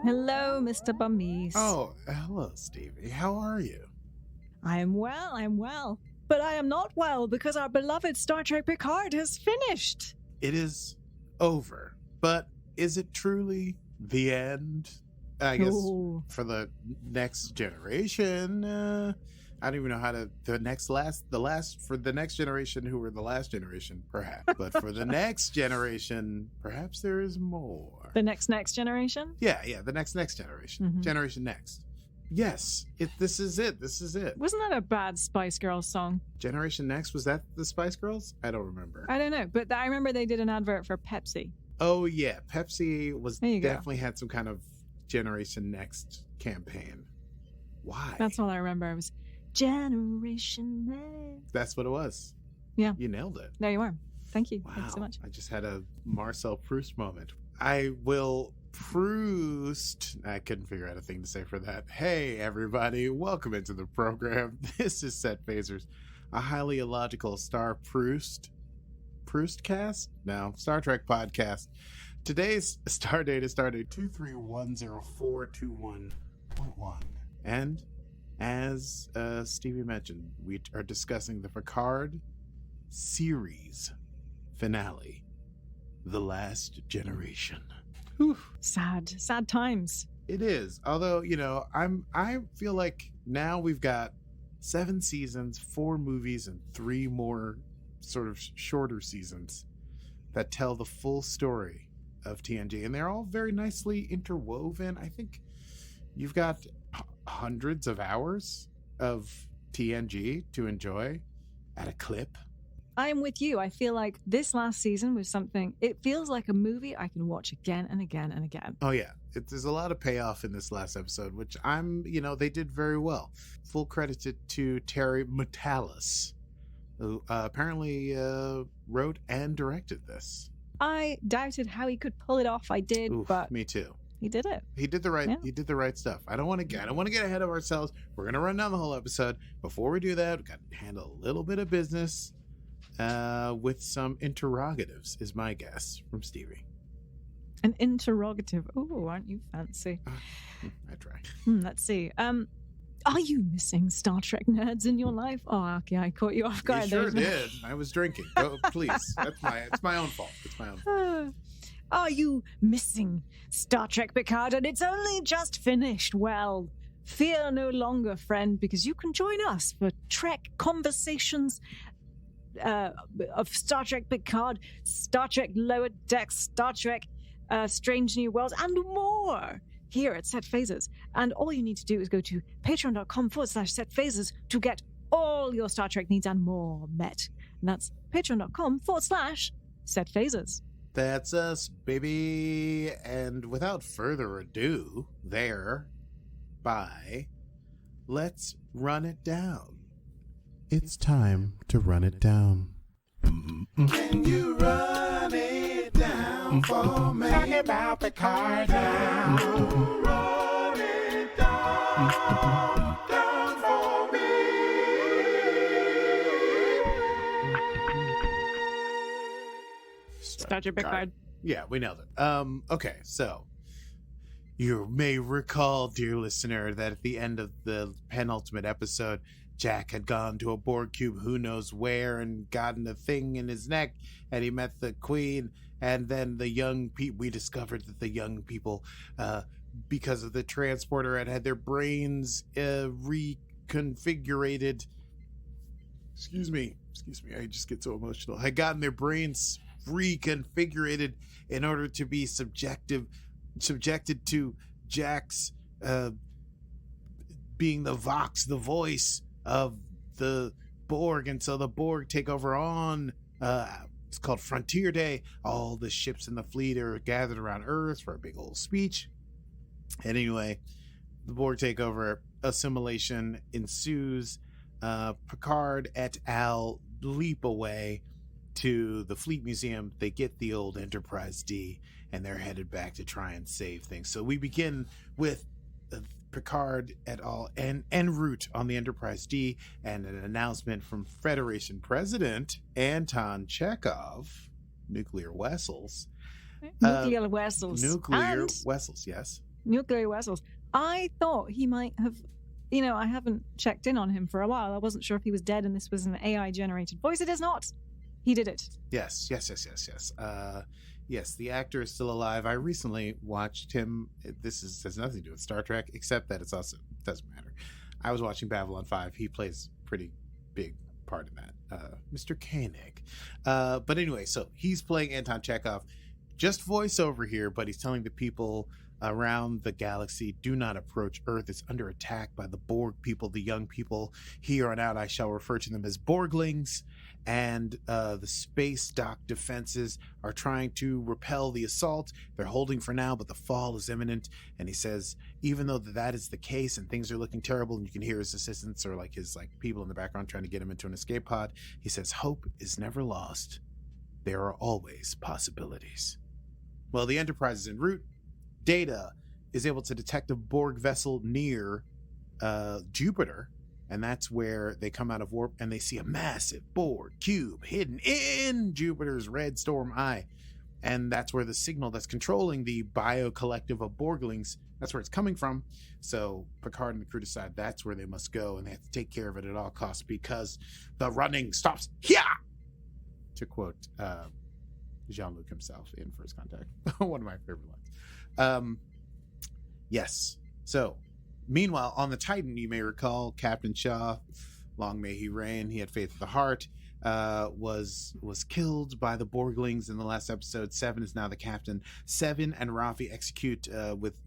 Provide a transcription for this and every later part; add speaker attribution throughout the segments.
Speaker 1: Hello, Mr. Bummies.
Speaker 2: Oh, hello, Stevie. How are you?
Speaker 1: I am well. But I am not well because our beloved Star Trek Picard has finished.
Speaker 2: It is over. But is it truly the end? I guess for the next generation. I don't even know how to for the next generation who were the last generation, perhaps. But for the next generation, perhaps there is more.
Speaker 1: The next generation?
Speaker 2: Yeah, the next generation. Mm-hmm. Generation next. Yes, this is it.
Speaker 1: Wasn't that a bad Spice Girls song?
Speaker 2: Generation Next, was that the Spice Girls? I don't remember.
Speaker 1: I don't know, but I remember they did an advert for Pepsi.
Speaker 2: Oh yeah, Pepsi definitely had some kind of Generation Next campaign. Why?
Speaker 1: That's all I remember. It was Generation Next.
Speaker 2: That's what it was.
Speaker 1: Yeah.
Speaker 2: You nailed it.
Speaker 1: There you are. Thank you.
Speaker 2: Wow.
Speaker 1: Thanks so much.
Speaker 2: I just had a Marcel Proust moment. I will Proust. I couldn't figure out a thing to say for that. Hey, everybody. Welcome into the program. This is Set Phasers, a highly illogical Star Proust cast? No, Star Trek podcast. Today's star date is stardate 2310421.1. And as Stevie mentioned, we are discussing the Picard series finale, The Last Generation. Whew.
Speaker 1: Sad times.
Speaker 2: It is. Although, I feel like now we've got 7 seasons, 4 movies, and 3 more sort of shorter seasons that tell the full story of TNG. And they're all very nicely interwoven. I think you've got hundreds of hours of TNG to enjoy at a clip.
Speaker 1: I'm with you. I feel like this last season was something, it feels like a movie I can watch again and again and again.
Speaker 2: Oh, yeah. There's a lot of payoff in this last episode, which they did very well. Full credit to Terry Matalas, who apparently wrote and directed this.
Speaker 1: I doubted how he could pull it off. I did, but
Speaker 2: me too.
Speaker 1: He did it.
Speaker 2: He did the right stuff. I don't want to get ahead of ourselves. We're going to run down the whole episode. Before we do that, we've got to handle a little bit of business. With some interrogatives, is my guess, from Stevie.
Speaker 1: An interrogative. Oh, aren't you fancy?
Speaker 2: I try.
Speaker 1: Let's see. Are you missing Star Trek nerds in your life? Oh, okay, I caught you off guard.
Speaker 2: You sure did. I was drinking. Oh, please. It's my own fault.
Speaker 1: Are you missing Star Trek Picard and it's only just finished? Well, fear no longer, friend, because you can join us for Trek conversations of Star Trek Picard, Star Trek Lower Decks, Star Trek Strange New Worlds, and more here at Set Phasers. And all you need to do is go to patreon.com/Set Phasers to get all your Star Trek needs and more met. And that's patreon.com/Set Phasers.
Speaker 2: That's us, baby. And without further ado, let's run it down. It's time to run it down. Can you run it down for me? Talk about Picard now. Run it down for me.
Speaker 1: Star Trek Picard.
Speaker 2: Yeah, we nailed it. Okay, so you may recall, dear listener, that at the end of the penultimate episode, Jack had gone to a Borg cube who knows where and gotten a thing in his neck, and he met the Queen, and then the young people, we discovered that the young people, because of the transporter, had their brains reconfigurated. Excuse me, I just get so emotional. Had gotten their brains reconfigured in order to be subjected to Jack's being the voice of the Borg, and so the Borg take over on it's called Frontier Day. All the ships in the fleet are gathered around Earth for a big old speech. And anyway, the Borg take over, assimilation ensues. Picard et al. Leap away to the Fleet Museum. They get the old Enterprise D, and they're headed back to try and save things. So we begin with Picard et al. and en route on the Enterprise D, and an announcement from Federation President Anton Chekhov, nuclear vessels.
Speaker 1: Nuclear vessels,
Speaker 2: yes.
Speaker 1: nuclear vessels. I thought he might have, I haven't checked in on him for a while. I wasn't sure if he was dead and this was an AI-generated voice. It is not. He did it.
Speaker 2: Yes. Yes, the actor is still alive. I recently watched him. Has nothing to do with Star Trek, except that doesn't matter. I was watching Babylon 5. He plays a pretty big part in that. Mr. Koenig. But anyway, so he's playing Anton Chekhov. Just voiceover here, but he's telling the people around the galaxy, do not approach Earth. It's under attack by the Borg people, the young people. Here on out, I shall refer to them as Borglings. And the space dock defenses are trying to repel the assault. They're holding for now, but the fall is imminent. And he says, even though that is the case and things are looking terrible, and you can hear his assistants or his people in the background trying to get him into an escape pod, he says, hope is never lost. There are always possibilities. Well, the Enterprise is en route. Data is able to detect a Borg vessel near Jupiter, and that's where they come out of warp and they see a massive Borg cube hidden in Jupiter's red storm eye. And that's where the signal that's controlling the bio collective of Borglings, that's where it's coming from. So Picard and the crew decide that's where they must go, and they have to take care of it at all costs because the running stops here, to quote Jean-Luc himself in First Contact. One of my favorite lines. Yes. So, meanwhile, on the Titan, you may recall Captain Shaw, long may he reign, he had faith of the heart, was killed by the Borglings in the last episode. Seven is now the captain. Seven and Rafi execute with,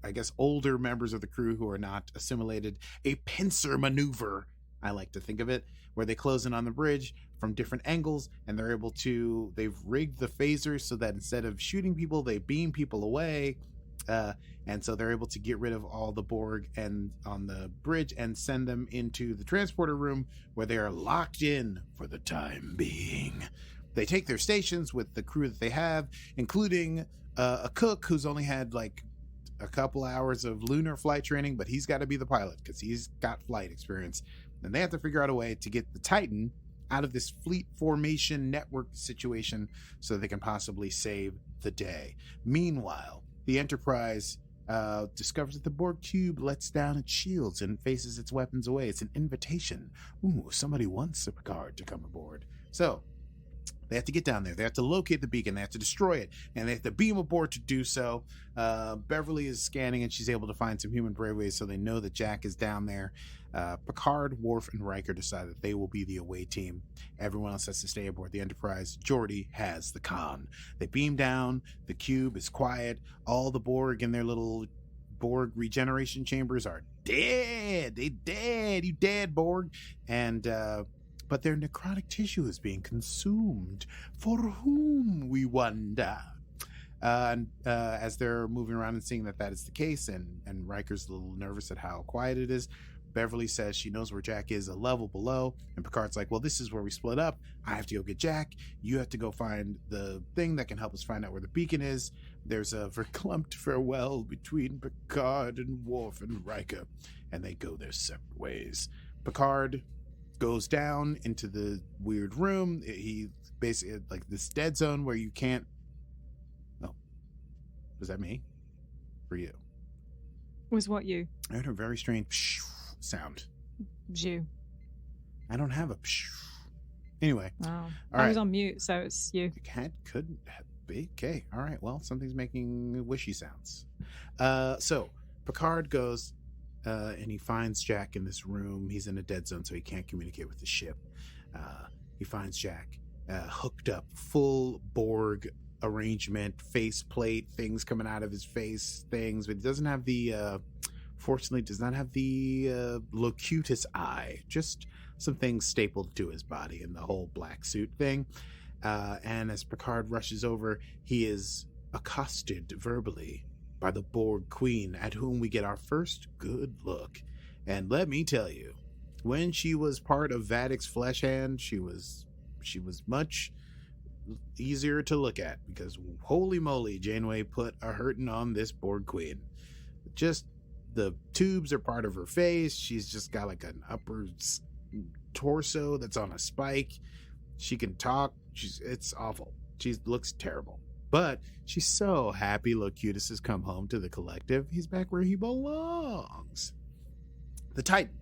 Speaker 2: I guess, older members of the crew who are not assimilated, a pincer maneuver, I like to think of it, where they close in on the bridge from different angles, and they've rigged the phasers so that instead of shooting people, they beam people away. And so they're able to get rid of all the Borg and on the bridge and send them into the transporter room where they are locked in for the time being. They take their stations with the crew that they have, including a cook who's only had a couple hours of lunar flight training, but he's got to be the pilot because he's got flight experience. And they have to figure out a way to get the Titan out of this fleet formation network situation so they can possibly save the day. Meanwhile, the Enterprise discovers that the Borg cube lets down its shields and faces its weapons away. It's an invitation. Ooh, somebody wants a Picard to come aboard. So they have to get down there. They have to locate the beacon. They have to destroy it. And they have to beam aboard to do so. Beverly is scanning and she's able to find some human braveways, so they know that Jack is down there. Picard, Worf, and Riker decide that they will be the away team. Everyone else has to stay aboard the Enterprise. Geordi has the con. They beam down. The cube is quiet. All the Borg in their little Borg regeneration chambers are dead. They dead. You dead, Borg. And but their necrotic tissue is being consumed. For whom, we wonder? As they're moving around and seeing that is the case, and Riker's a little nervous at how quiet it is, Beverly says she knows where Jack is a level below, and Picard's like, well, this is where we split up. I have to go get Jack. You have to go find the thing that can help us find out where the beacon is. There's a verklempt farewell between Picard and Worf and Riker, and they go their separate ways. Picard goes down into the weird room. He basically this dead zone where you can't. Oh, was that me? For you?
Speaker 1: Was what you?
Speaker 2: I heard a very strange sound.
Speaker 1: You.
Speaker 2: I don't have a. Anyway.
Speaker 1: Oh,
Speaker 2: I
Speaker 1: right. Was on mute, so it's you.
Speaker 2: Couldn't be. Okay. All right. Well, something's making wishy sounds. So Picard goes. And he finds Jack in this room. He's in a dead zone, so he can't communicate with the ship. He finds Jack hooked up, full Borg arrangement, faceplate, things coming out of his face, things, but he doesn't have the, fortunately, does not have the locutus eye, just some things stapled to his body and the whole black suit thing. And as Picard rushes over, he is accosted verbally by the Borg Queen, at whom we get our first good look. And let me tell you, when she was part of Vadic's flesh hand, she was much easier to look at, because holy moly, Janeway put a hurtin' on this Borg Queen. Just the tubes are part of her face. She's just got an upper torso that's on a spike. She can talk. It's awful. She looks terrible. But she's so happy Locutus has come home to the collective. He's back where he belongs. The Titan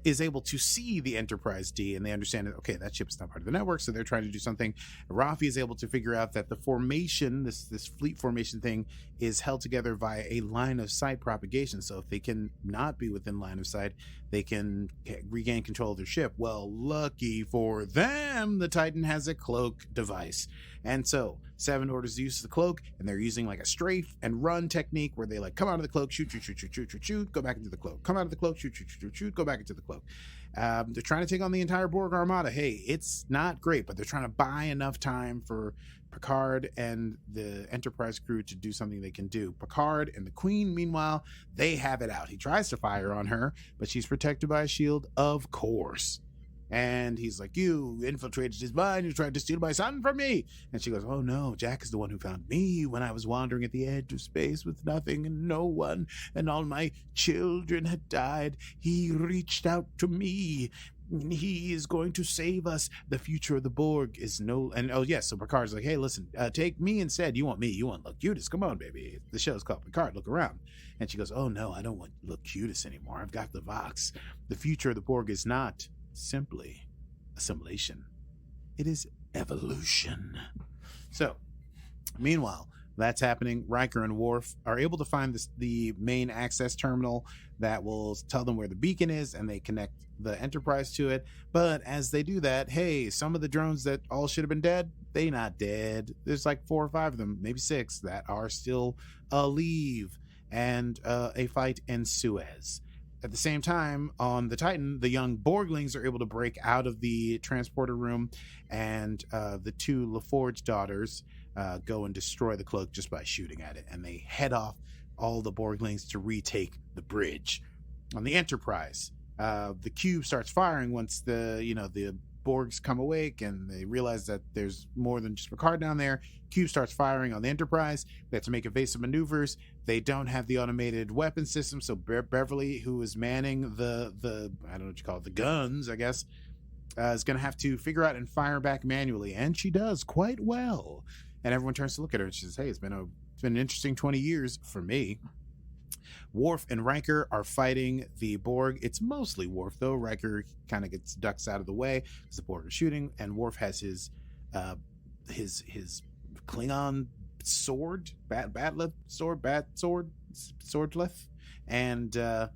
Speaker 2: is able to see the Enterprise D, and they understand that, okay, that ship is not part of the network, so they're trying to do something. Rafi is able to figure out that the formation, this fleet formation thing, is held together via a line of sight propagation. So if they can not be within line of sight, they can regain control of their ship. Well, lucky for them, the Titan has a cloak device. And so Seven orders the use of the cloak, and they're using like a strafe and run technique where they like come out of the cloak, shoot, go back into the cloak, come out of the cloak, shoot, go back into the cloak. They're trying to take on the entire Borg Armada. Hey, it's not great, but they're trying to buy enough time for Picard and the Enterprise crew to do something they can do. Picard and the Queen, meanwhile, they have it out. He tries to fire on her, but she's protected by a shield, of course. And he's like, you infiltrated his mind, you tried to steal my son from me. And she goes, oh no, Jack is the one who found me when I was wandering at the edge of space with nothing and no one, and all my children had died. He reached out to me. He is going to save us. The future of the Borg is no... And oh yes, so Picard's like, hey, listen, take me instead. You want me, you want Locutus. Come on, baby. The show's called Picard, look around. And she goes, oh no, I don't want Locutus anymore. I've got the Vox. The future of the Borg is not simply assimilation. It is evolution. So, meanwhile, that's happening. Riker and Worf are able to find the main access terminal that will tell them where the beacon is, and they connect the Enterprise to it. But as they do that, hey, some of the drones that all should have been dead, they not dead. There's like 4 or 5 of them, maybe 6, that are still alive. And a fight ensues. At the same time, on the Titan, the young Borglings are able to break out of the transporter room, and the 2 LaForge daughters go and destroy the cloak just by shooting at it, and they head off all the Borglings to retake the bridge. On the Enterprise, the cube starts firing once the Borgs come awake and they realize that there's more than just Picard down there. Cube starts firing on the Enterprise. They have to make evasive maneuvers. They don't have the automated weapon system, so Beverly, who is manning the I don't know what you call it, the guns, I guess, is going to have to figure out and fire back manually, and she does quite well. And everyone turns to look at her and she says, hey, it's been an interesting 20 years for me. Worf and Riker are fighting the Borg. It's mostly Worf, though. Riker kind of ducks out of the way because the Borg are shooting, and Worf has his Klingon sword, swordleth, and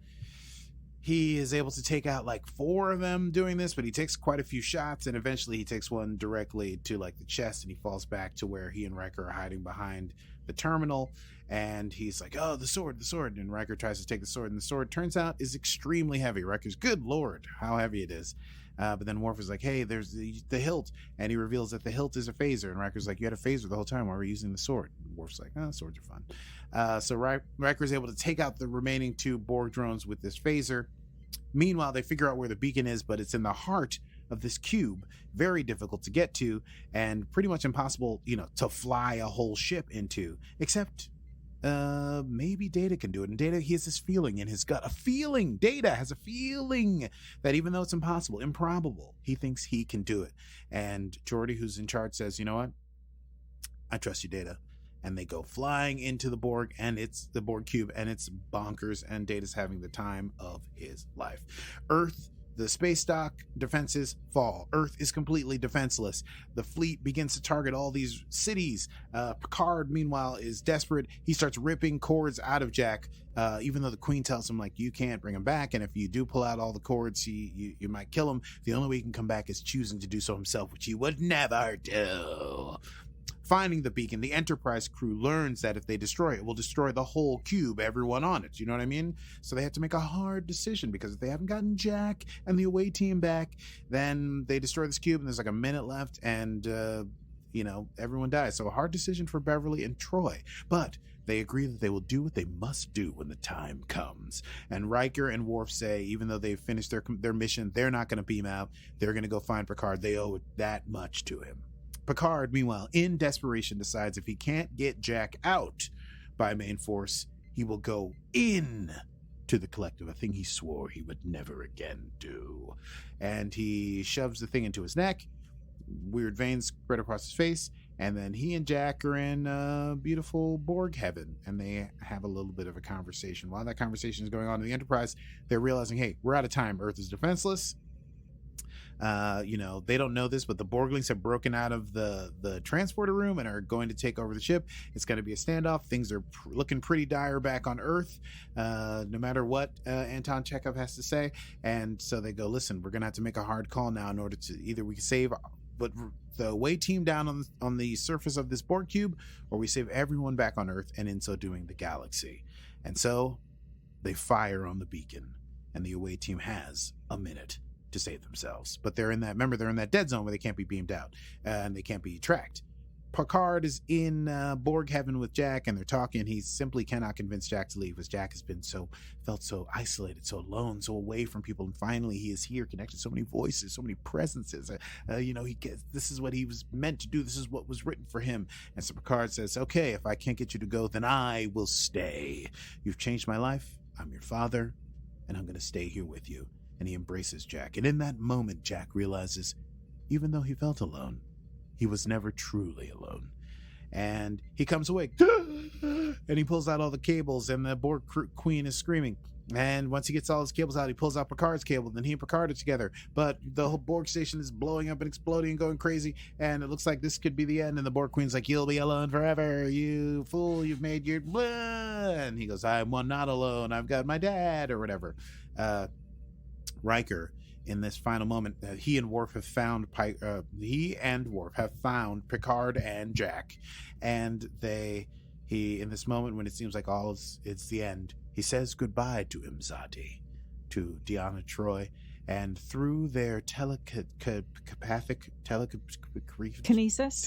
Speaker 2: he is able to take out like 4 of them doing this, but he takes quite a few shots, and eventually he takes one directly to like the chest, and he falls back to where he and Riker are hiding behind the terminal. And he's like, oh, the sword. And Riker tries to take the sword, and the sword turns out is extremely heavy. Riker's, good Lord, how heavy it is. But then Worf is like, hey, there's the hilt. And he reveals that the hilt is a phaser. And Riker's like, you had a phaser the whole time. Why were you using the sword? And Worf's like, oh, swords are fun. So Riker's able to take out the remaining 2 Borg drones with this phaser. Meanwhile, they figure out where the beacon is, but it's in the heart of this cube. Very difficult to get to, and pretty much impossible, to fly a whole ship into. Except... maybe Data can do it. And Data, he has this feeling in his gut. Data has a feeling that even though it's improbable, he thinks he can do it. And Geordi, who's in charge, says, you know what? I trust you, Data. And they go flying into the Borg, and it's the Borg cube, and it's bonkers, and Data's having the time of his life. Earth, the space dock defenses fall. Earth is completely defenseless. The fleet begins to target all these cities. Picard, meanwhile, is desperate. He starts ripping cords out of Jack, even though the Queen tells him, like, you can't bring him back, and if you do pull out all the cords, you might kill him. The only way he can come back is choosing to do so himself, which he would never do. Finding the beacon, the Enterprise crew learns that if they destroy it, it will destroy the whole cube, everyone on it. You know what I mean? So they have to make a hard decision, because if they haven't gotten Jack and the away team back, then they destroy this cube and there's like a minute left, and everyone dies. So a hard decision for Beverly and Troy. But they agree that they will do what they must do when the time comes. And Riker and Worf say, even though they've finished their mission, they're not going to beam out. They're going to go find Picard. They owe that much to him. Picard, meanwhile, in desperation, decides if he can't get Jack out by main force, he will go in to the collective, a thing he swore he would never again do. And he shoves the thing into his neck, weird veins spread across his face, And then he and Jack are in beautiful Borg heaven, and they have a little bit of a conversation. While that conversation is going on in the Enterprise, they're realizing, hey, we're out of time. Earth is defenseless. They don't know this, but the Borglings have broken out of the transporter room and are going to take over the ship. It's going to be a standoff. Things are looking pretty dire back on Earth, no matter what Anton Chekhov has to say. And so they go, listen, we're going to have to make a hard call now in order to either we can save but the away team down on the surface of this Borg cube, or we save everyone back on Earth, and in so doing the galaxy. And so they fire on the beacon, and the away team has a minute to save themselves. But they're in that dead zone where they can't be beamed out and they can't be tracked. Picard is in Borg heaven with Jack, and they're talking. He simply cannot convince Jack to leave, as Jack has been felt so isolated, so alone, so away from people. And finally, he is here, connected to so many voices, so many presences. This is what he was meant to do. This is what was written for him. And so Picard says, okay, if I can't get you to go, then I will stay. You've changed my life. I'm your father, and I'm going to stay here with you. And he embraces Jack. And in that moment, Jack realizes, even though he felt alone, he was never truly alone. And he comes awake, and he pulls out all the cables, and the Borg Queen is screaming. And once he gets all his cables out, he pulls out Picard's cable. Then he and Picard are together. But the whole Borg station is blowing up and exploding and going crazy. And it looks like this could be the end. And the Borg Queen's like, you'll be alone forever, you fool. You've made your... And he goes, I'm not alone. I've got my dad, or whatever. Riker, in this final moment, he and Worf have found Picard and Jack, and in this moment when it seems like it's the end, he says goodbye to Imzadi, to Deanna Troi, and through their telepathic
Speaker 1: kinesis,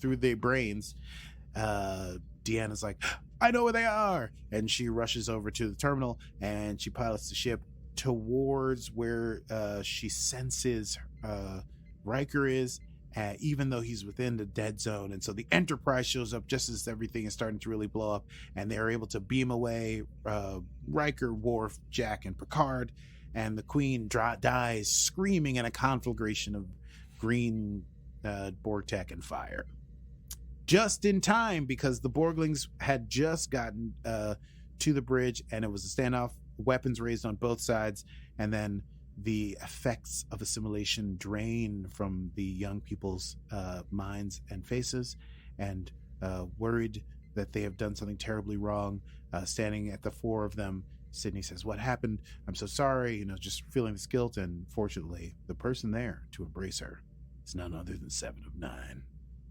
Speaker 2: through their brains, Deanna's like, I know where they are, and she rushes over to the terminal, and she pilots the ship towards where she senses Riker is, even though he's within the dead zone. And so the Enterprise shows up just as everything is starting to really blow up, and they're able to beam away Riker, Worf, Jack, and Picard, and the Queen dies screaming in a conflagration of green Borg tech and fire. Just in time, because the Borglings had just gotten to the bridge, and it was a standoff, weapons raised on both sides, and then the effects of assimilation drain from the young people's minds and faces, and worried that they have done something terribly wrong, standing at the four of them, Sydney says, what happened? I'm so sorry, just feeling this guilt. And fortunately, the person there to embrace her is none other than Seven of Nine,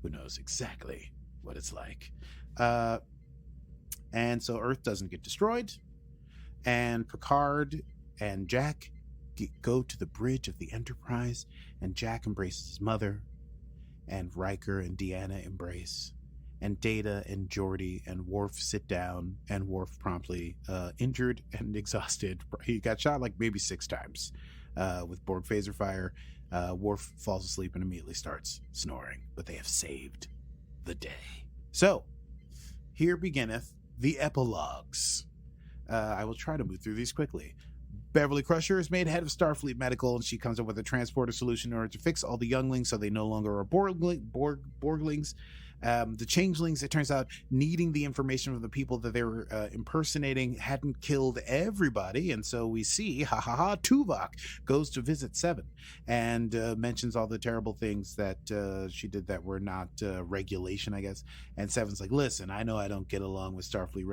Speaker 2: who knows exactly what it's like. And so Earth doesn't get destroyed, and Picard and Jack go to the bridge of the Enterprise, and Jack embraces his mother, and Riker and Deanna embrace, and Data and Geordi and Worf sit down, and Worf promptly injured and exhausted. He got shot like maybe 6 times with Borg phaser fire. Worf falls asleep and immediately starts snoring, but they have saved the day. So, here beginneth the epilogues. I will try to move through these quickly. Beverly Crusher is made head of Starfleet Medical, and she comes up with a transporter solution in order to fix all the younglings so they no longer are Borglings. The changelings, it turns out, needing the information from the people that they were impersonating hadn't killed everybody, and so we see, Tuvok goes to visit Seven and mentions all the terrible things that she did that were not regulation, I guess. And Seven's like, listen, I know I don't get along with Starfleet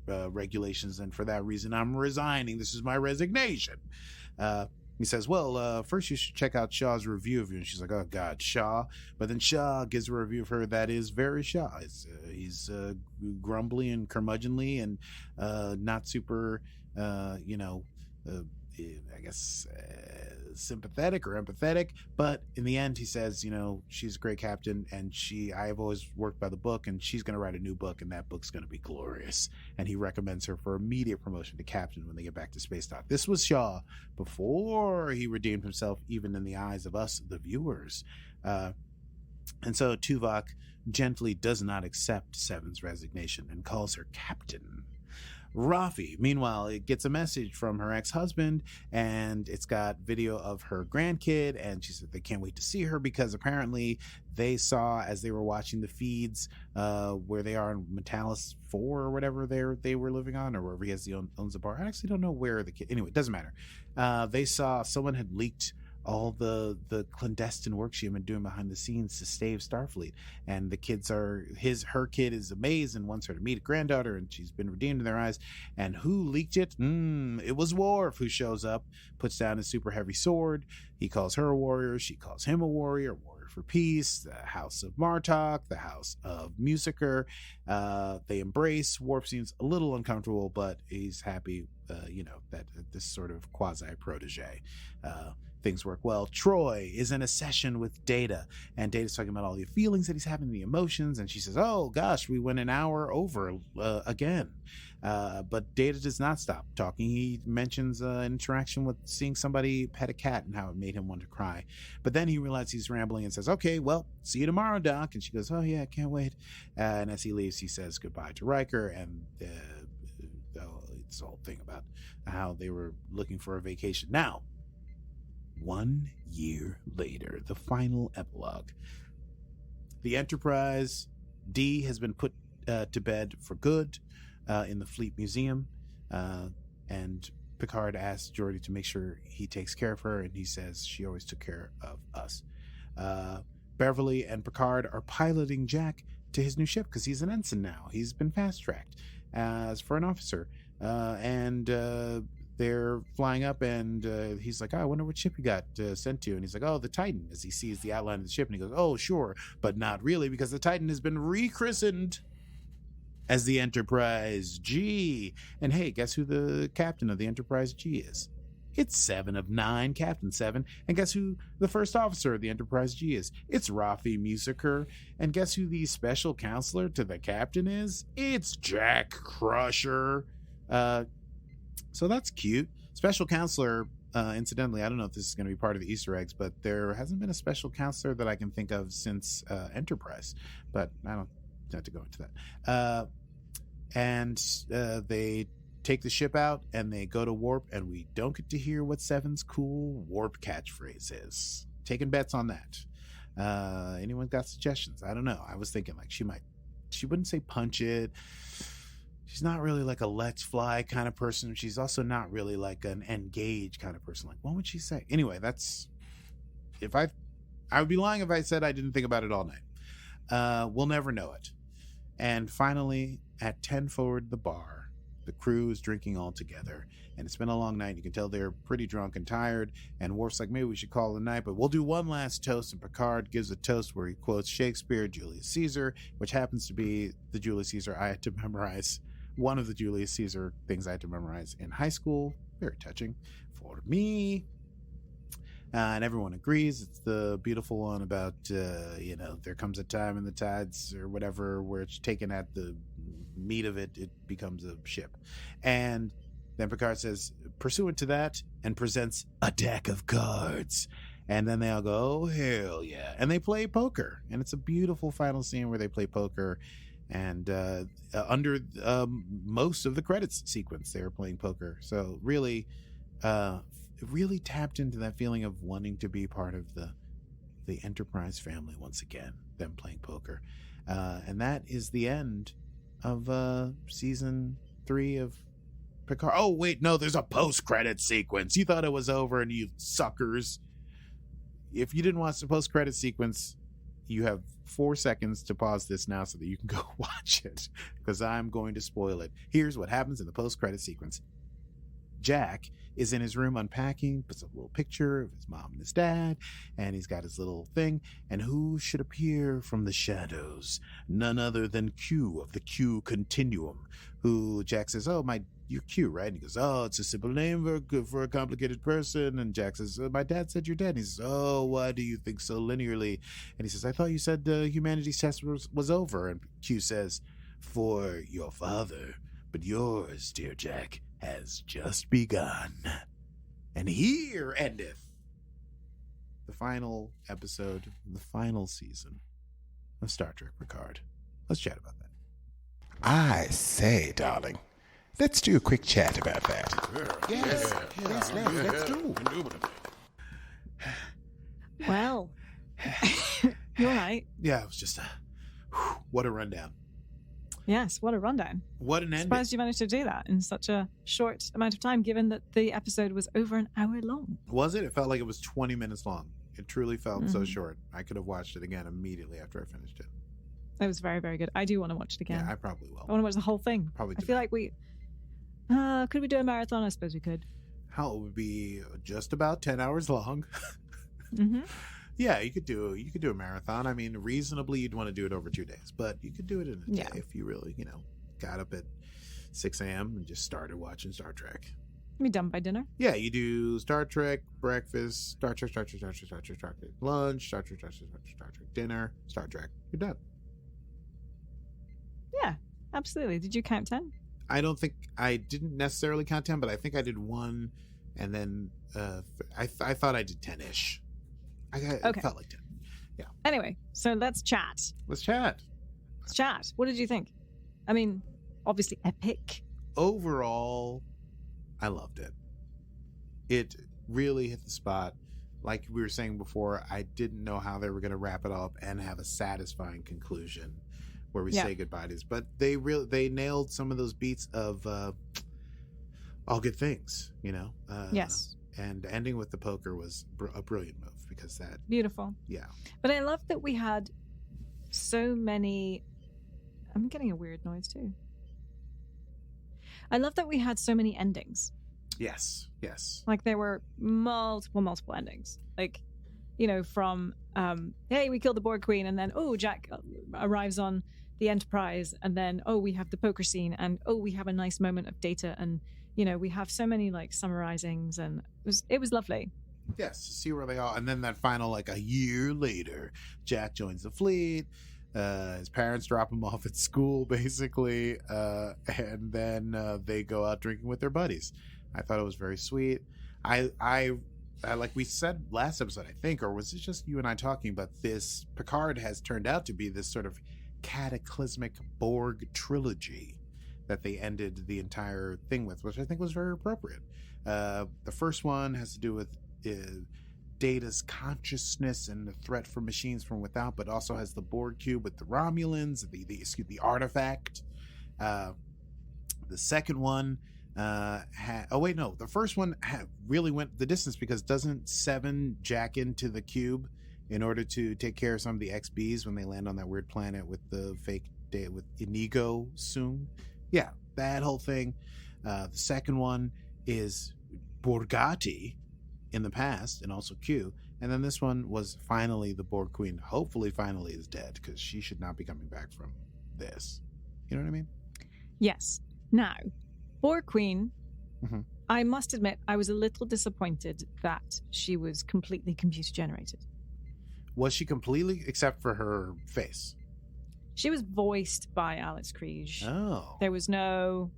Speaker 2: regulations, and for that reason I'm resigning. This is my resignation. He says, well, first you should check out Shaw's review of you. And she's like, oh, God, Shaw. But then Shaw gives a review of her that is very Shaw. He's grumbly and curmudgeonly and not super, I guess, sympathetic or empathetic. But in the end, he says, she's a great captain, and I have always worked by the book, and she's going to write a new book, and that book's going to be glorious. And he recommends her for immediate promotion to captain when they get back to Space Dock. This was Shaw before he redeemed himself, even in the eyes of us, the viewers. And so Tuvok gently does not accept Seven's resignation and calls her captain. Rafi, meanwhile, it gets a message from her ex-husband, and it's got video of her grandkid, and she said they can't wait to see her because apparently they saw, as they were watching the feeds, where they are in Metalis 4 or whatever they were living on, or wherever he owns the bar. I actually don't know where the kid... Anyway, it doesn't matter. They saw someone had leaked all the clandestine work she had been doing behind the scenes to stave Starfleet, and the kids are her kid is amazed and wants her to meet a granddaughter, and she's been redeemed in their eyes. And who leaked it? It was Worf, who shows up, puts down his super heavy sword. He calls her a warrior, she calls him a warrior for peace. The House of Martok, the House of Musiker, they embrace. Worf seems a little uncomfortable, but he's happy that this sort of quasi protege things work well. Troy is in a session with Data, and Data's talking about all the feelings that he's having, the emotions, and she says, oh gosh, we went an hour over again. But Data does not stop talking. He mentions an interaction with seeing somebody pet a cat and how it made him want to cry. But then he realizes he's rambling and says, okay, well, see you tomorrow, Doc. And she goes, oh yeah, I can't wait. And as he leaves, he says goodbye to Riker, and it's the whole thing about how they were looking for a vacation. Now, 1 year later, the final epilogue. The Enterprise D has been put to bed for good in the Fleet Museum, and Picard asks Geordi to make sure he takes care of her, and he says she always took care of us. Beverly and Picard are piloting Jack to his new ship because he's an ensign now. He's been fast-tracked as for an officer, and they're flying up, and he's like, oh, I wonder what ship you got sent to. And he's like, oh, the Titan, as he sees the outline of the ship. And he goes, oh, sure, but not really, because the Titan has been rechristened as the Enterprise G. And hey, guess who the captain of the Enterprise G is? It's 7 of 9, Captain 7. And guess who the first officer of the Enterprise G is? It's Rafi Musiker. And guess who the special counselor to the captain is? It's Jack Crusher. So that's cute. Special counselor, incidentally, I don't know if this is going to be part of the Easter eggs, but there hasn't been a special counselor that I can think of since Enterprise. But I don't have to go into that. And they take the ship out, and they go to warp, and we don't get to hear what Seven's cool warp catchphrase is. Taking bets on that. Anyone got suggestions? I don't know. I was thinking like she wouldn't say punch it. She's not really like a let's fly kind of person. She's also not really like an engage kind of person. Like, what would she say? Anyway, I would be lying if I said I didn't think about it all night. We'll never know it. And finally, at 10 forward the bar, the crew is drinking all together, and it's been a long night. You can tell they're pretty drunk and tired, and Worf's like, maybe we should call it a night, but we'll do one last toast. And Picard gives a toast where he quotes Shakespeare, Julius Caesar, which happens to be the Julius Caesar I had to memorize. One of the Julius Caesar things I had to memorize in high school. Very touching for me. And everyone agrees. It's the beautiful one about, there comes a time in the tides or whatever where it's taken at the meat of it, it becomes a ship. And then Picard says, pursuant to that, and presents a deck of cards. And then they all go, oh, hell yeah. And they play poker. And it's a beautiful final scene where they play poker. And under most of the credits sequence, they were playing poker. So really, really tapped into that feeling of wanting to be part of the Enterprise family once again, them playing poker. And that is the end of season 3 of Picard. Oh, wait, no, there's a post-credit sequence. You thought it was over, and you suckers. If you didn't watch the post-credit sequence, you have 4 seconds to pause this now so that you can go watch it, because I'm going to spoil it. Here's what happens in the post-credit sequence. Jack is in his room unpacking, puts up a little picture of his mom and his dad, and he's got his little thing. And who should appear from the shadows? None other than Q of the Q Continuum, who Jack says, oh, you're Q, right? And he goes, oh, it's a simple name for a complicated person. And Jack says, my dad said you're dead. And he says, oh, why do you think so linearly? And he says, I thought you said humanity's test was over. And Q says, for your father, but yours, dear Jack, has just begun. And here endeth the final episode, the final season of Star Trek Picard. Let's chat about that.
Speaker 3: I say, darling, Let's do a quick chat about that.
Speaker 2: Yes, let's go.
Speaker 1: Well, you're right.
Speaker 2: Yeah, it was just what a rundown.
Speaker 1: Yes, what a rundown.
Speaker 2: What an ending.
Speaker 1: Surprised you managed to do that in such a short amount of time, given that the episode was over an hour long.
Speaker 2: Was it? It felt like it was 20 minutes long. It truly felt so short. I could have watched it again immediately after I finished it.
Speaker 1: It was very, very good. I do want to watch it again.
Speaker 2: Yeah, I probably will.
Speaker 1: I want to watch the whole thing.
Speaker 2: Probably
Speaker 1: I feel like we... could we do a marathon? I suppose we could.
Speaker 2: How it would be just about 10 hours long.
Speaker 1: Mm-hmm.
Speaker 2: Yeah, you could do a marathon. I mean, reasonably, you'd want to do it over 2 days, but you could do it in a day if you really, got up at 6 a.m. and just started watching Star Trek.
Speaker 1: Be done by dinner.
Speaker 2: Yeah, you do Star Trek breakfast, Star Trek lunch, Star Trek dinner, Star Trek. You're done.
Speaker 1: Yeah, absolutely. Did you count 10?
Speaker 2: I didn't necessarily count 10, but I think I did 1, and then I thought I did 10-ish. It felt like 10. Yeah.
Speaker 1: Anyway, so let's chat.
Speaker 2: Let's chat.
Speaker 1: What did you think? I mean, obviously epic.
Speaker 2: Overall, I loved it. It really hit the spot. Like we were saying before, I didn't know how they were going to wrap it up and have a satisfying conclusion where we say goodbye to this. But they nailed some of those beats of all good things, Yes. And ending with the poker was a brilliant move because that...
Speaker 1: Beautiful.
Speaker 2: Yeah.
Speaker 1: But I love that we had so many... I'm getting a weird noise too. I love that we had so many endings.
Speaker 2: Yes.
Speaker 1: Like there were multiple endings. Like, from, hey, we killed the Borg Queen, and then, Jack arrives on the Enterprise, and then, we have the poker scene, and, we have a nice moment of Data, and, we have so many, like, summarizings, and it was lovely.
Speaker 2: Yes, to see where they are. And then that final, like, a year later, Jack joins the fleet. His parents drop him off at school, basically, and then they go out drinking with their buddies. I thought it was very sweet. I like we said last episode, I think, or was it just you and I talking about this? Picard has turned out to be this sort of cataclysmic Borg trilogy that they ended the entire thing with, which I think was very appropriate. The first one has to do with Data's consciousness and the threat from machines from without, but also has the Borg cube with the Romulans, the artifact. The second one, the first one really went the distance because doesn't Seven jack into the cube in order to take care of some of the XBs when they land on that weird planet with the fake with Inigo soon? Yeah, that whole thing. The second one is Borgatti in the past, and also Q. And then this one was finally the Borg Queen. Hopefully, finally is dead because she should not be coming back from this. You know what I mean?
Speaker 1: Yes. Now, Borg Queen. Mm-hmm. I must admit, I was a little disappointed that she was completely computer generated.
Speaker 2: Was she completely, except for her face?
Speaker 1: She was voiced by Alex Kriege.
Speaker 2: Oh.
Speaker 1: There was no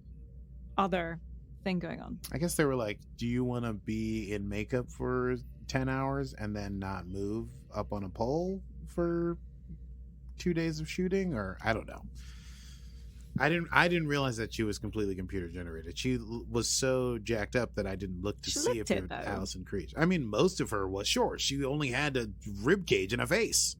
Speaker 1: other thing going on.
Speaker 2: I guess they were like, do you want to be in makeup for 10 hours and then not move up on a pole for 2 days of shooting? Or I don't know. I didn't realize that she was completely computer generated. She was so jacked up that I didn't look to see if it was Alison Kriege. I mean, most of her was short. She only had a rib cage and a face.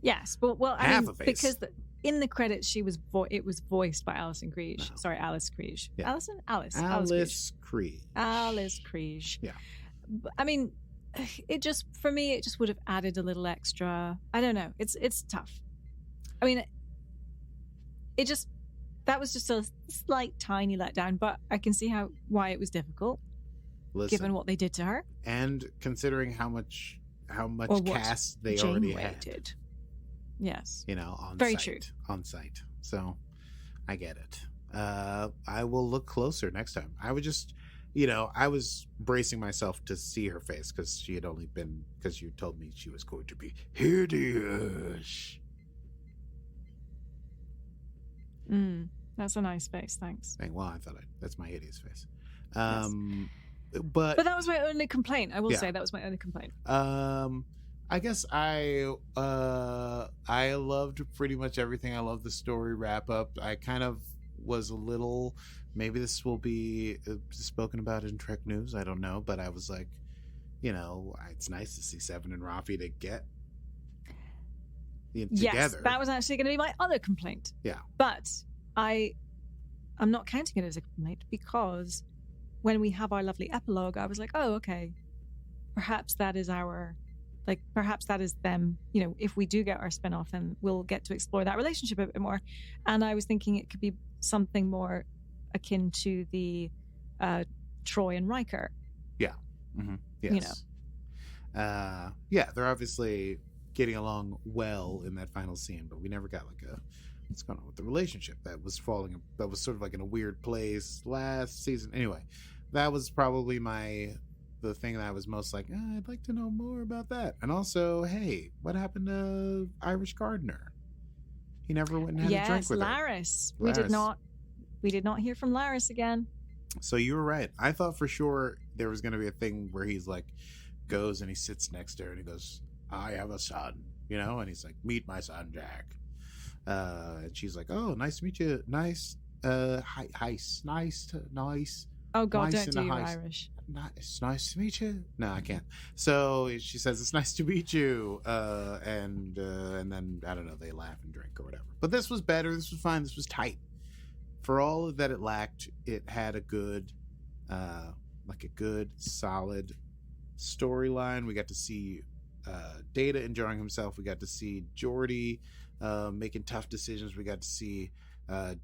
Speaker 1: Yes, but
Speaker 2: half a face.
Speaker 1: Because in the credits she was it was voiced by Alison Kriege. No. Sorry, Alice Kriege. Yeah. Alice
Speaker 2: Kriege.
Speaker 1: Alice Kriege.
Speaker 2: Yeah.
Speaker 1: I mean, it just for me it just would have added a little extra. I don't know. It's tough. I mean, that was just a slight tiny letdown, but I can see why it was difficult. Given what they did to her,
Speaker 2: and considering how much cast they already had.
Speaker 1: Yes.
Speaker 2: On
Speaker 1: very
Speaker 2: site.
Speaker 1: True.
Speaker 2: On site. So I get it. I will look closer next time. I would just, I was bracing myself to see her face because she had only been, because you told me she was going to be hideous.
Speaker 1: That's a nice face. Thanks.
Speaker 2: Well, that's my hideous face.
Speaker 1: Yes. But that was my only complaint. I will say that was my only complaint.
Speaker 2: I guess I loved pretty much everything. I loved the story wrap up. I kind of was a little, maybe this will be spoken about in Trek News, I don't know, but I was like, it's nice to see Seven and Rafi to get together.
Speaker 1: Yes, that was actually going to be my other complaint.
Speaker 2: Yeah.
Speaker 1: But I'm not counting it as a complaint, because when we have our lovely epilogue, I was like, oh, okay, perhaps that is them. If we do get our spin-off, then we'll get to explore that relationship a bit more. And I was thinking it could be something more akin to the Troy and Riker.
Speaker 2: Yeah. Mm-hmm. Yes. They're obviously getting along well in that final scene, but we never got what's going on with the relationship that was sort of like in a weird place last season. Anyway, that was probably the thing that I was most like, I'd like to know more about that. And also, hey, what happened to Irish Gardner? He never went and had a drink with
Speaker 1: Laris.
Speaker 2: her.
Speaker 1: We did not hear from Laris again.
Speaker 2: So you were right. I thought for sure there was going to be a thing where he's like, goes and he sits next to her and he goes, I have a son, and he's like, meet my son, Jack. And she's like, oh, nice to meet you. Nice. Nice.
Speaker 1: Oh, God,
Speaker 2: nice
Speaker 1: don't do your Irish.
Speaker 2: It's nice to meet you. No, I can't. So she says, it's nice to meet you. And then, I don't know, they laugh and drink or whatever. But this was better. This was fine. This was tight. For all that it lacked, it had a good, solid storyline. We got to see Data enjoying himself. We got to see Geordi making tough decisions. We got to see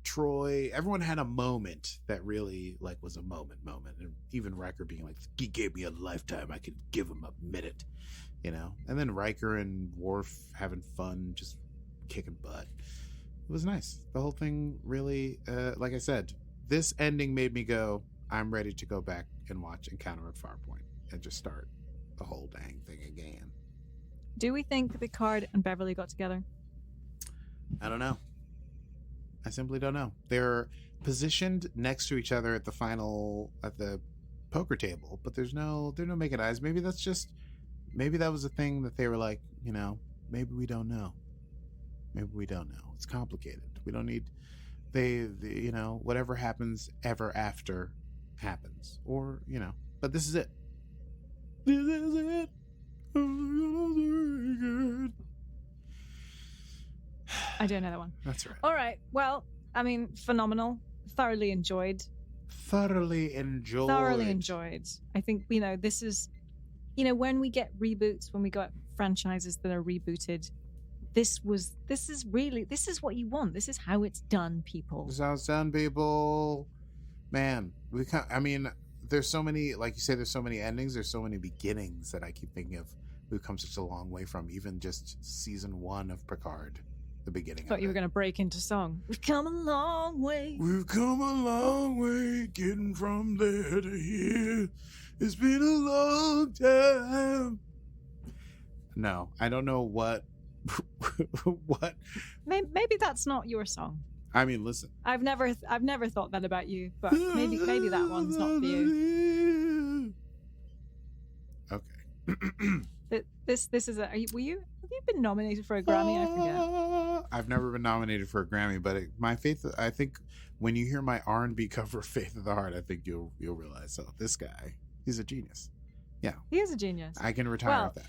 Speaker 2: Troy. Everyone had a moment that really was a moment. And even Riker being like, he gave me a lifetime, I could give him a minute, And then Riker and Worf having fun, just kicking butt. It was nice. The whole thing really, like I said, this ending made me go, I'm ready to go back and watch Encounter at Farpoint and just start the whole dang thing again.
Speaker 1: Do we think Picard and Beverly got together?
Speaker 2: I don't know. I simply don't know. They're positioned next to each other at the poker table, but they're no making eyes. Maybe that was a thing that they were like, maybe we don't know. Maybe we don't know. It's complicated. We don't need, whatever happens ever after happens, or, but this is it. This is it.
Speaker 1: I don't know that one.
Speaker 2: That's right.
Speaker 1: All right. Well, phenomenal. Thoroughly enjoyed.
Speaker 2: Thoroughly enjoyed.
Speaker 1: I think, this is, when we get reboots, when we got franchises that are rebooted, this is what you want. This is how it's done, people.
Speaker 2: This is how it's done, people. Man, there's so many, like you say, there's so many endings, there's so many beginnings that I keep thinking of. We've come such a long way from even just season 1 of Picard, the beginning.
Speaker 1: I thought you were going to break into song. We've come a long way.
Speaker 2: We've come a long way, getting from there to here. It's been a long time. No, I don't know what.
Speaker 1: Maybe that's not your song.
Speaker 2: Listen.
Speaker 1: I've never thought that about you, but maybe that one's not for you.
Speaker 2: Okay.
Speaker 1: This is have you been nominated for a Grammy? I forget.
Speaker 2: I've never been nominated for a Grammy, but I think when you hear my R&B cover of Faith of the Heart, I think you'll realize, this guy, he's a genius. Yeah.
Speaker 1: He is a genius.
Speaker 2: I can retire with that.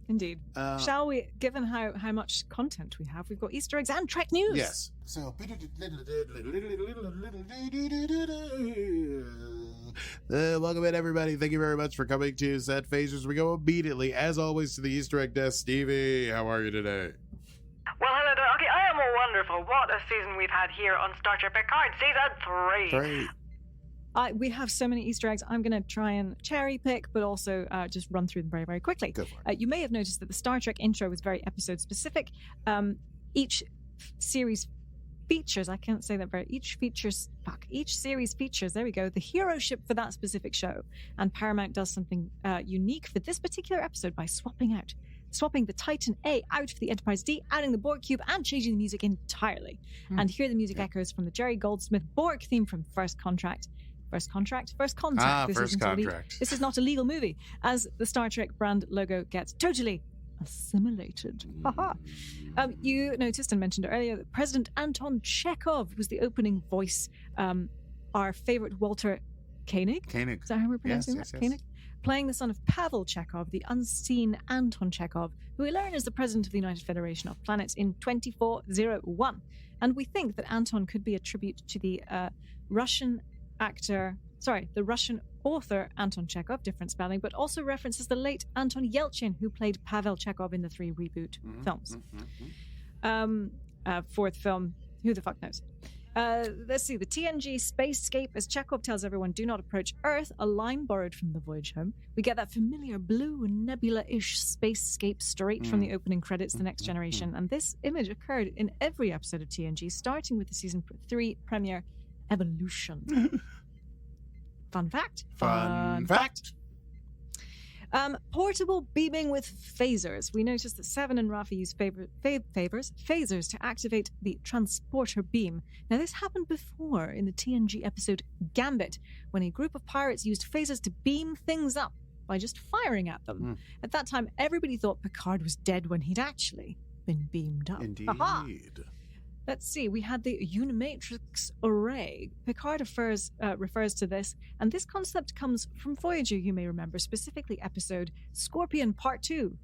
Speaker 1: Indeed. Shall we, given how much content we have, we've got Easter eggs and Trek News.
Speaker 2: Yes. So, welcome in, everybody. Thank you very much for coming to Set Phasers. We go immediately, as always, to the Easter egg desk. Stevie, how are you today?
Speaker 4: Well, hello there. Okay, I am wonderful. What a season we've had here on Star Trek Picard, season 3.
Speaker 1: We have so many Easter eggs. I'm going to try and cherry pick, but also just run through them very, very quickly.
Speaker 2: Go for it.
Speaker 1: You may have noticed that the Star Trek intro was very episode specific. Each series features, I can't say that very, each series features, there we go, the hero ship for that specific show. And Paramount does something unique for this particular episode by swapping the Titan A out for the Enterprise D, adding the Borg Cube, and changing the music entirely. And here the music echoes from the Jerry Goldsmith Borg theme from First Contact. First Contact.
Speaker 2: First Contact.
Speaker 1: This is not a legal movie, as the Star Trek brand logo gets totally assimilated. Haha. You noticed and mentioned earlier that President Anton Chekhov was the opening voice. Our favorite Walter Koenig.
Speaker 2: Koenig.
Speaker 1: Is that how we're pronouncing that? Koenig? Playing the son of Pavel Chekhov, the unseen Anton Chekhov, who we learn is the president of the United Federation of Planets in 2401. And we think that Anton could be a tribute to the Russian author Anton Chekhov, different spelling, but also references the late Anton Yelchin, who played Pavel Chekhov in the 3 reboot films. Fourth film, who the fuck knows? Let's see, the TNG spacescape, as Chekhov tells everyone, do not approach Earth, a line borrowed from the voyage home. We get that familiar blue nebula-ish spacescape straight from the opening credits, The Next Generation, and this image occurred in every episode of TNG, starting with the season 3 premiere, Evolution. Fun fact.
Speaker 2: Fun fact.
Speaker 1: Portable beaming with phasers. We noticed that Seven and Rafi use phasers to activate the transporter beam. Now, this happened before in the TNG episode Gambit, when a group of pirates used phasers to beam things up by just firing at them. At that time, everybody thought Picard was dead when he'd actually been beamed up.
Speaker 2: Indeed.
Speaker 1: Aha. Let's see, we had the Unimatrix array. Picard refers to this, and this concept comes from Voyager, you may remember, specifically episode Scorpion Part 2.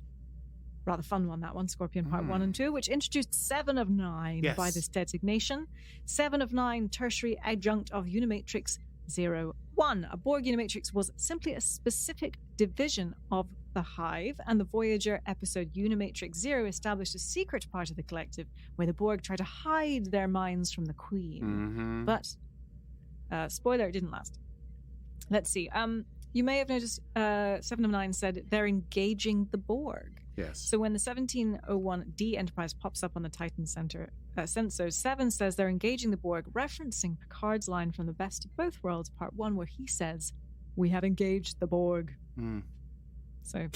Speaker 1: Rather fun one, that one, Scorpion Part 1 and 2, which introduced 7 of 9 by this designation. 7 of 9, tertiary adjunct of Unimatrix 01. A Borg Unimatrix was simply a specific division of the Hive, and the Voyager episode Unimatrix 0 established a secret part of the collective where the Borg try to hide their minds from the Queen. But, spoiler, it didn't last. Let's see. You may have noticed 7 of 9 said they're engaging the Borg.
Speaker 2: Yes.
Speaker 1: So when the 1701D Enterprise pops up on the Titan sensors, 7 says they're engaging the Borg, referencing Picard's line from The Best of Both Worlds, Part 1, where he says, "We have engaged the Borg." So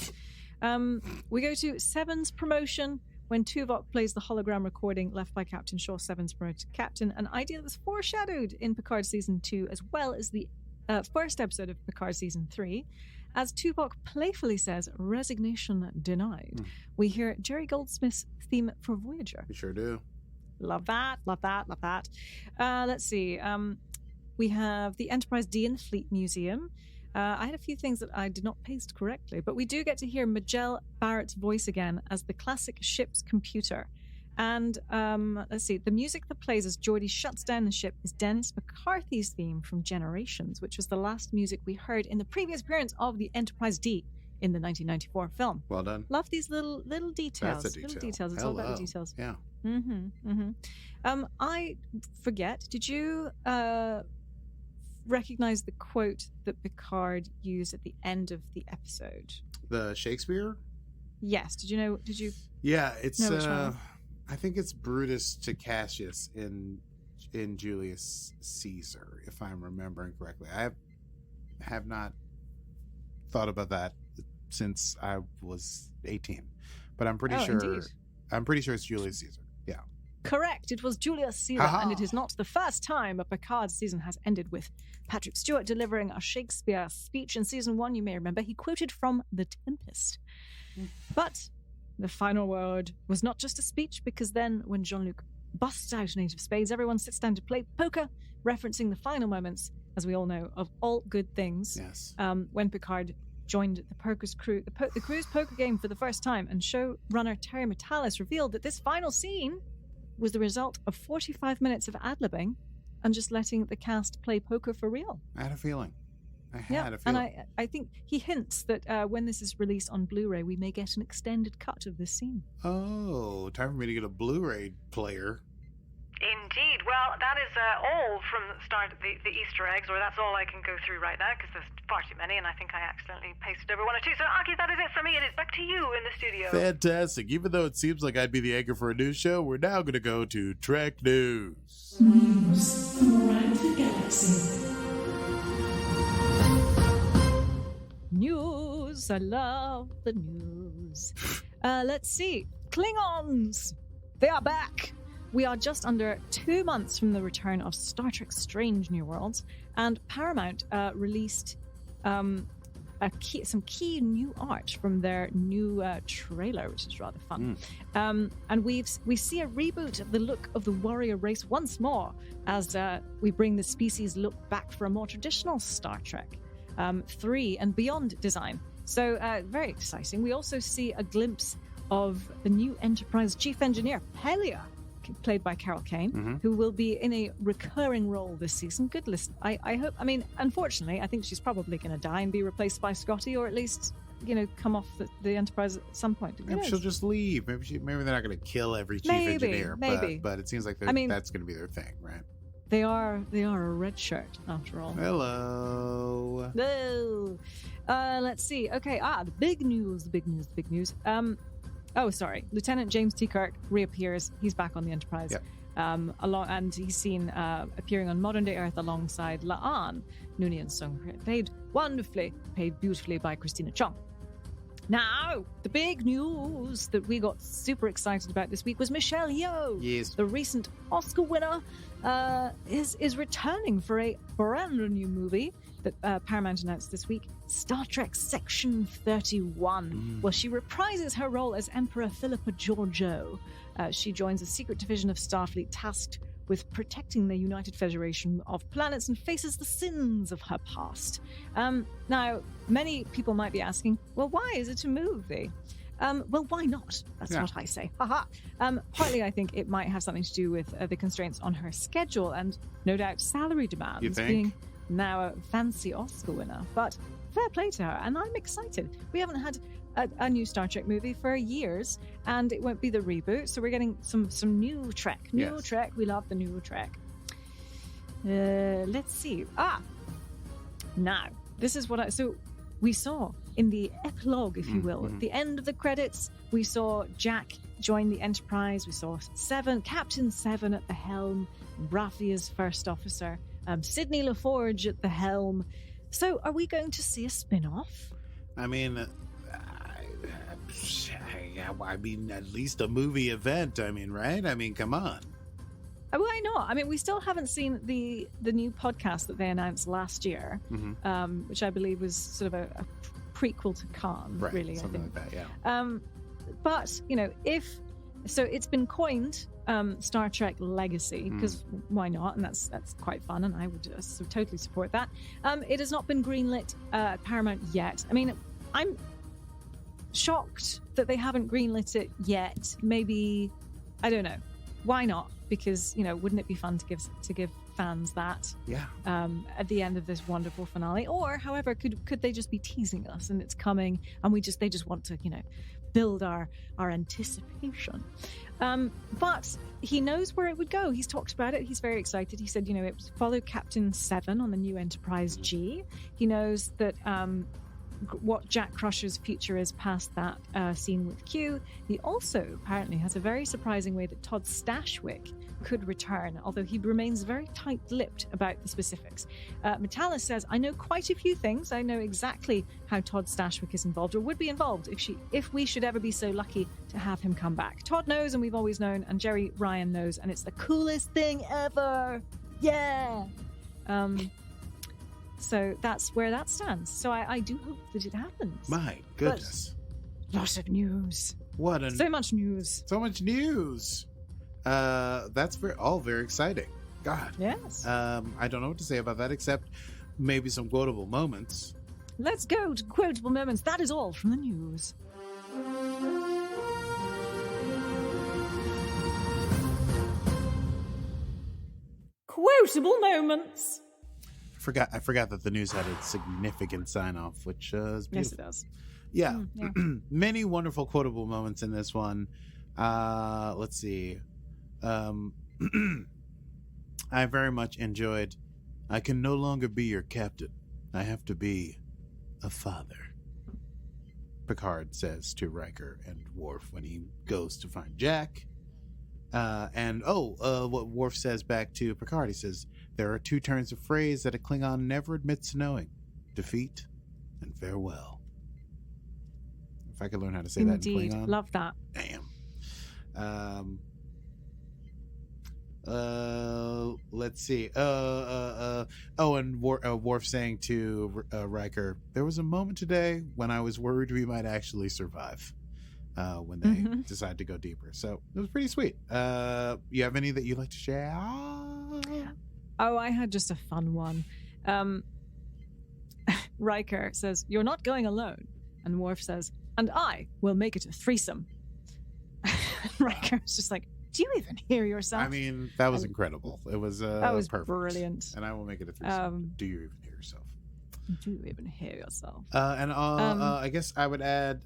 Speaker 1: we go to 7's promotion when Tuvok plays the hologram recording left by Captain Shaw, 7's promoted captain, an idea that was foreshadowed in Picard Season 2 as well as the first episode of Picard Season 3. As Tuvok playfully says, "Resignation denied." We hear Jerry Goldsmith's theme for Voyager.
Speaker 2: We sure do.
Speaker 1: Love that, love that, love that. Let's see. We have the Enterprise D in the Fleet Museum. I had a few things that I did not paste correctly, but we do get to hear Majel Barrett's voice again as the classic ship's computer. And let's see, the music that plays as Geordi shuts down the ship is Dennis McCarthy's theme from Generations, which was the last music we heard in the previous appearance of the Enterprise D in the 1994 film.
Speaker 2: Well done.
Speaker 1: Love these little details.
Speaker 2: That's a detail.
Speaker 1: Little details. It's all about the details.
Speaker 2: Yeah.
Speaker 1: I forget, did you recognize the quote that Picard used at the end of the episode?
Speaker 2: The Shakespeare?
Speaker 1: Yes. Did you?
Speaker 2: Yeah, it's
Speaker 1: know which one?
Speaker 2: I think it's Brutus to Cassius in Julius Caesar, if I'm remembering correctly. I have not thought about that since I was 18, but I'm pretty sure.
Speaker 1: Indeed.
Speaker 2: I'm pretty sure it's Julius Caesar. Yeah.
Speaker 1: Correct. It was Julius Caesar, and it is not the first time a Picard season has ended with Patrick Stewart delivering a Shakespeare speech. In season 1, you may remember, he quoted from The Tempest. But the final word was not just a speech, because then when Jean-Luc busts out an 8 of spades, everyone sits down to play poker, referencing the final moments, as we all know, of All Good Things.
Speaker 2: Yes.
Speaker 1: When Picard joined the crew's poker game for the first time, and showrunner Terry Matalas revealed that this final scene was the result of 45 minutes of ad-libbing and just letting the cast play poker for real.
Speaker 2: I had a feeling.
Speaker 1: And I think he hints that when this is released on Blu-ray, we may get an extended cut of this scene.
Speaker 2: Oh, time for me to get a Blu-ray player.
Speaker 4: Indeed. Well, that is all from the start of the Easter eggs, or that's all I can go through right now, because there's far too many, and I think I accidentally pasted over 1 or 2. So, Aki, that is it for me. It is back to you in the studio.
Speaker 2: Fantastic. Even though it seems like I'd be the anchor for a news show, we're now going to go to Trek News.
Speaker 5: News from around the galaxy.
Speaker 1: News. I love the news. Let's see. Klingons. They are back. We are just under 2 months from the return of Star Trek Strange New Worlds, and Paramount released some key new art from their new trailer, which is rather fun. And we see a reboot of the look of the warrior race once more as we bring the species look back for a more traditional Star Trek 3 and beyond design. So very exciting. We also see a glimpse of the new Enterprise chief engineer, Pelia, played by Carol Kane, who will be in a recurring role this season. Good listen. I hope, unfortunately, I think she's probably going to die and be replaced by Scotty, or at least, come off the Enterprise at some point.
Speaker 2: Maybe she'll just leave. Maybe they're not going to kill every chief engineer.
Speaker 1: Maybe.
Speaker 2: But it seems like that's going to be their thing, right?
Speaker 1: They are a red shirt, after all.
Speaker 2: Hello.
Speaker 1: No. Let's see. Okay. The big news. Lieutenant James T. Kirk reappears. He's back on the Enterprise.
Speaker 2: Yep.
Speaker 1: And he's seen appearing on modern-day Earth alongside La'an, Noonien Sung, played beautifully by Christina Chong. Now, the big news that we got super excited about this week was Michelle Yeoh.
Speaker 2: Yes.
Speaker 1: The recent Oscar winner is returning for a brand new movie that Paramount announced this week, Star Trek Section 31. Well, she reprises her role as Emperor Philippa Georgiou. She joins a secret division of Starfleet tasked with protecting the United Federation of Planets and faces the sins of her past. Now, many people might be asking, well, why is it a movie? Well, why not? That's what I say. Partly, I think it might have something to do with the constraints on her schedule and no doubt salary demands.
Speaker 2: You think?
Speaker 1: Being now a fancy Oscar winner. But fair play to her, and I'm excited. We haven't had a new Star Trek movie for years, and it won't be the reboot, so we're getting some new Trek. Trek, we love the new Trek. Let's see. Now, this is what we saw in the epilogue, if you will, at the end of the credits, we saw Jack join the Enterprise. We saw Captain Seven at the helm, Raffi as first officer, Sidney LaForge at the helm. So are we going to see a spin-off?
Speaker 2: I mean, at least a movie event. Right? Come on.
Speaker 1: Why not? We still haven't seen the new podcast that they announced last year, which I believe was sort of a prequel to Khan,
Speaker 2: right,
Speaker 1: really.
Speaker 2: Something
Speaker 1: I think.
Speaker 2: like that, yeah.
Speaker 1: But it's been coined Star Trek Legacy, because why not? And that's quite fun, and I would totally support that. It has not been greenlit at Paramount yet. I'm shocked that they haven't greenlit it yet. Maybe, I don't know. Why not? Because, wouldn't it be fun to give fans that at the end of this wonderful finale? Or, however, could they just be teasing us and it's coming and they just want to, build our anticipation. But he knows where it would go. He's talked about it. He's very excited. He said, it would follow Captain Seven on the new Enterprise G. He knows that what Jack Crusher's future is past that scene with Q. He also apparently has a very surprising way that Todd Stashwick could return, although he remains very tight-lipped about the specifics. Metalis says, I know quite a few things. I know exactly how Todd Stashwick is involved or would be involved if we should ever be so lucky to have him come back. Todd knows, and we've always known, and Jerry Ryan knows, and it's the coolest thing ever. Yeah. So that's where that stands. So I do hope that it happens.
Speaker 2: My goodness.
Speaker 1: But lots of news. So much news.
Speaker 2: So much news. That's all very exciting. God.
Speaker 1: Yes.
Speaker 2: I don't know what to say about that except maybe some quotable moments.
Speaker 1: Let's go to quotable moments. That is all from the news. Quotable moments.
Speaker 2: I forgot that the news had a significant sign-off, which is beautiful.
Speaker 1: Yes, it does.
Speaker 2: Yeah. Many wonderful quotable moments in this one. Let's see. I very much enjoyed, I can no longer be your captain. I have to be a father. Picard says to Riker and Worf when he goes to find Jack. What Worf says back to Picard, he says, there are two turns of phrase that a Klingon never admits to knowing. Defeat and farewell. If I could learn how to say that in Klingon.
Speaker 1: Love that.
Speaker 2: Damn. Let's see. And Worf saying to Riker, there was a moment today when I was worried we might actually survive. When they decide to go deeper. So it was pretty sweet. You have any that you'd like to share?
Speaker 1: Oh, I had just a fun one. Riker says, "You're not going alone." And Worf says, "And I will make it a threesome." Riker's just like, do you even hear yourself?
Speaker 2: I mean, that was incredible. It was perfect.
Speaker 1: Brilliant.
Speaker 2: And I will make it a threesome. Do you even hear yourself?
Speaker 1: Do you even hear yourself?
Speaker 2: I guess I would add,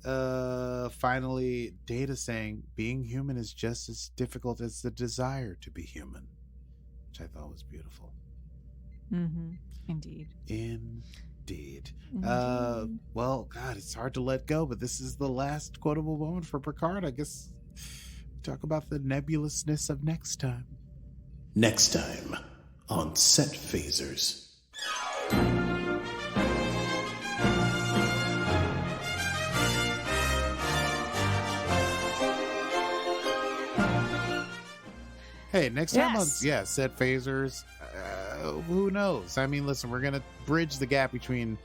Speaker 2: finally, Data saying being human is just as difficult as the desire to be human, which I thought was beautiful.
Speaker 1: Indeed.
Speaker 2: Well, God, it's hard to let go, but this is the last quotable moment for Picard. I guess talk about the nebulousness of next time.
Speaker 3: Next time on Set Phasers.
Speaker 2: Hey, next time on Set Phasers, who knows? I mean, listen, we're gonna bridge the gap between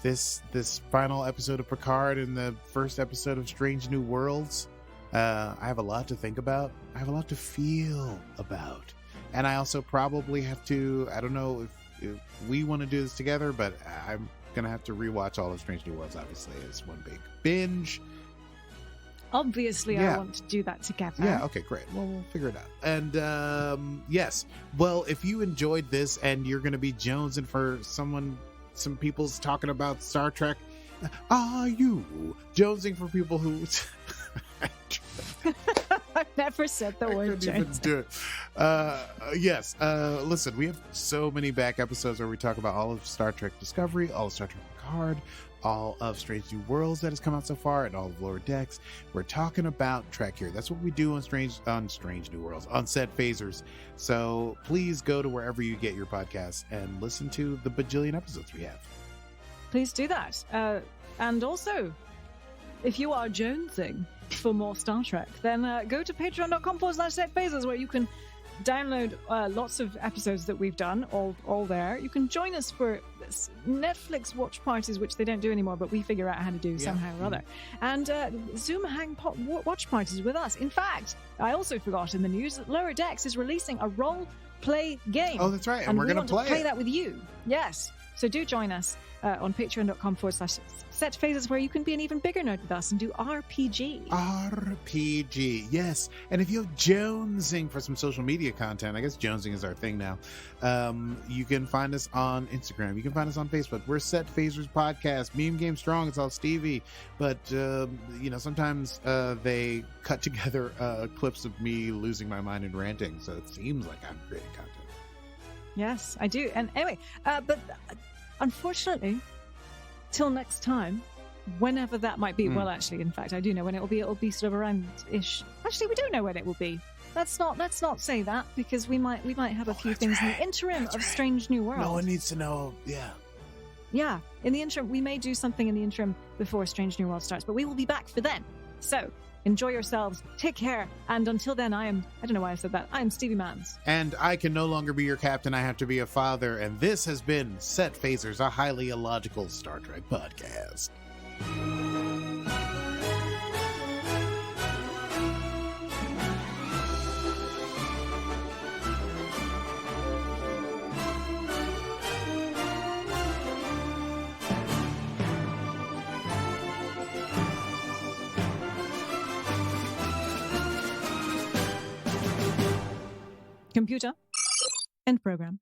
Speaker 2: this final episode of Picard and the first episode of Strange New Worlds. I have a lot to think about. I have a lot to feel about, and I also probably have to. I don't know if we want to do this together, but I'm gonna have to rewatch all of Strange New Worlds. Obviously, it's one big binge.
Speaker 1: Obviously, I want to do that together.
Speaker 2: Yeah, okay, great. Well, we'll figure it out. And, yes. Well, if you enjoyed this and you're going to be jonesing for some people's talking about Star Trek, are you jonesing for people who...
Speaker 1: I've never said the word jonesing.
Speaker 2: Do it. Yes. Listen, we have so many back episodes where we talk about all of Star Trek Discovery, all of Star Trek Picard, all of Strange New Worlds that has come out so far, and all of Lower Decks. We're talking about Trek here. That's what we do on Strange New Worlds, on Set Phasers. So please go to wherever you get your podcasts and listen to the bajillion episodes we have.
Speaker 1: Please do that. And also, if you are jonesing for more Star Trek, then go to patreon.com/setphasers, where you can download lots of episodes that we've done, all there. You can join us for Netflix watch parties, which they don't do anymore, but we figure out how to do somehow or other. And Zoom watch parties with us. In fact, I also forgot in the news that Lower Decks is releasing a role-play game.
Speaker 2: Oh, that's right. And we're going to
Speaker 1: play that with you. Yes. So do join us on patreon.com/setphasers, where you can be an even bigger nerd with us and do RPG.
Speaker 2: RPG, yes. And if you're jonesing for some social media content, I guess jonesing is our thing now, you can find us on Instagram. You can find us on Facebook. We're Set Phasers Podcast. Meme Game Strong, it's all Stevie. But, sometimes they cut together clips of me losing my mind and ranting, so it seems like I'm creating content.
Speaker 1: Yes, I do. And anyway, but unfortunately, till next time, whenever that might be. Well, actually, in fact, I do know when it will be. It will be sort of around-ish. Actually, we don't know when it will be. Let's not say that, because we might have a few things in the interim of Strange New World.
Speaker 2: No one needs to know.
Speaker 1: Yeah. In the interim, we may do something in the interim before Strange New World starts, but we will be back for then. So enjoy yourselves, take care, and until then, I don't know why I said that, I am Stevie Mans.
Speaker 2: And I can no longer be your captain, I have to be a father, and this has been Set Phasers, a highly illogical Star Trek podcast.
Speaker 1: Computer, end program.